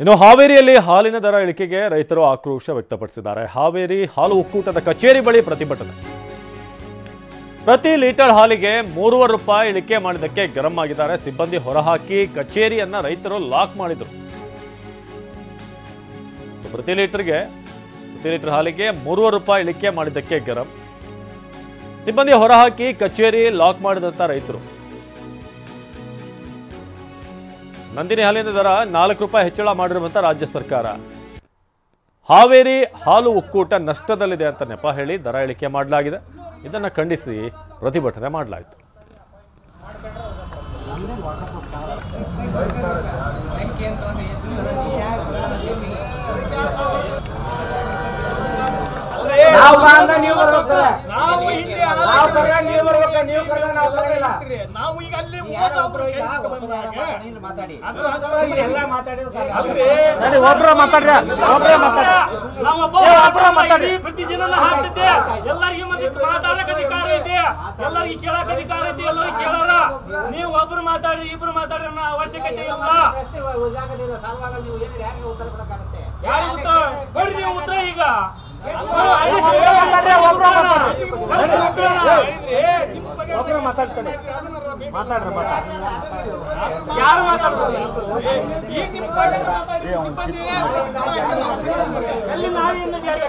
ಇನ್ನು ಹಾವೇರಿಯಲ್ಲಿ ಹಾಲಿನ ದರ ಇಳಿಕೆಗೆ ರೈತರು ಆಕ್ರೋಶ ವ್ಯಕ್ತಪಡಿಸಿದ್ದಾರೆ. ಹಾವೇರಿ ಹಾಲು ಒಕ್ಕೂಟದ ಕಚೇರಿ ಬಳಿ ಪ್ರತಿಭಟನೆ. ಪ್ರತಿ ಲೀಟರ್ ಹಾಲಿಗೆ 3.5 ರೂಪಾಯಿ ಇಳಿಕೆ ಮಾಡಿದ್ದಕ್ಕೆ ಗರಂ ಆಗಿದ್ದಾರೆ. ಸಿಬ್ಬಂದಿ ಹೊರಹಾಕಿ ಕಚೇರಿಯನ್ನ ರೈತರು ಲಾಕ್ ಮಾಡಿದರು. ಪ್ರತಿ ಲೀಟರ್ ಹಾಲಿಗೆ 3.5 ರೂಪಾಯಿ ಇಳಿಕೆ ಮಾಡಿದ್ದಕ್ಕೆ ಗರಂ. ಸಿಬ್ಬಂದಿ ಹೊರಹಾಕಿ ಕಚೇರಿ ಲಾಕ್ ಮಾಡಿದಂತ ರೈತರು. ನಂದಿನಿ ಹಾಲಿನ ದರ 4 ರೂಪಾಯಿ ಹೆಚ್ಚಳ ಮಾಡಿರುವಂತ ರಾಜ್ಯ ಸರ್ಕಾರ. ಹಾವೇರಿ ಹಾಲು ಒಕ್ಕೂಟ ನಷ್ಟದಲ್ಲಿದೆ ಅಂತ ನೆಪ ಹೇಳಿ ದರ ಇಳಿಕೆ ಮಾಡಲಾಗಿದೆ. ಇದನ್ನು ಖಂಡಿಸಿ ಪ್ರತಿಭಟನೆ ಮಾಡಲಾಯಿತು. ಪ್ರತಿ ಜನ ಹಾಕ್ತಿದ್ದೆ ಎಲ್ಲರಿಗೂ ಮಾತಾಡಕ್ ಅಧಿಕಾರ ಐತಿ, ಎಲ್ಲರಿಗೂ ಕೇಳಕ್ ಅಧಿಕಾರ ಐತಿ, ಎಲ್ಲರಿಗೂ ಕೇಳಾರ. ನೀವು ಒಬ್ರು ಮಾತಾಡಿ ಇಬ್ರು ಮಾತಾಡಿ ಅನ್ನೋ ಅವಶ್ಯಕತೆ ಇಲ್ಲ. ಯಾರು ಉತ್ತರ ಕೊಡ್ರಿ, ನೀವು ಉತ್ತರ ಈಗ ಯಾರು ಮಾತಾಡ್ತಾರೆ? ಎಲ್ಲಿ ನಾಳೆಯಿಂದ ಜಾರಿ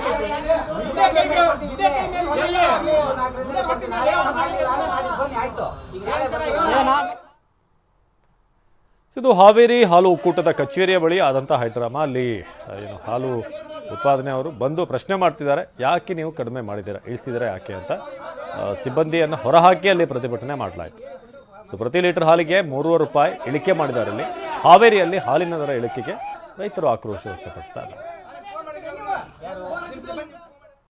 ಇದು ಹಾವೇರಿ ಹಾಲು ಒಕ್ಕೂಟದ ಕಚೇರಿಯ ಬಳಿ ಆದಂತಹ ಹೈಡ್ರಾಮಾ. ಅಲ್ಲಿ ಏನು ಹಾಲು ಉತ್ಪಾದನೆ ಅವರು ಬಂದು ಪ್ರಶ್ನೆ ಮಾಡ್ತಿದ್ದಾರೆ, ಯಾಕೆ ನೀವು ಕಡಿಮೆ ಮಾಡಿದ್ದೀರಾ, ಇಳಿಸಿದರೆ ಯಾಕೆ ಅಂತ. ಸಿಬ್ಬಂದಿಯನ್ನು ಹೊರಹಾಕಿ ಅಲ್ಲಿ ಪ್ರತಿಭಟನೆ ಮಾಡಲಾಯಿತು. ಪ್ರತಿ ಲೀಟರ್ ಹಾಲಿಗೆ 3.5 ರೂಪಾಯಿ ಇಳಿಕೆ ಮಾಡಿದ್ದಾರೆ. ಇಲ್ಲಿ ಹಾವೇರಿಯಲ್ಲಿ ಹಾಲಿನ ದರ ಇಳಿಕೆಗೆ ರೈತರು ಆಕ್ರೋಶ ವ್ಯಕ್ತಪಡಿಸ್ತಾರೆ.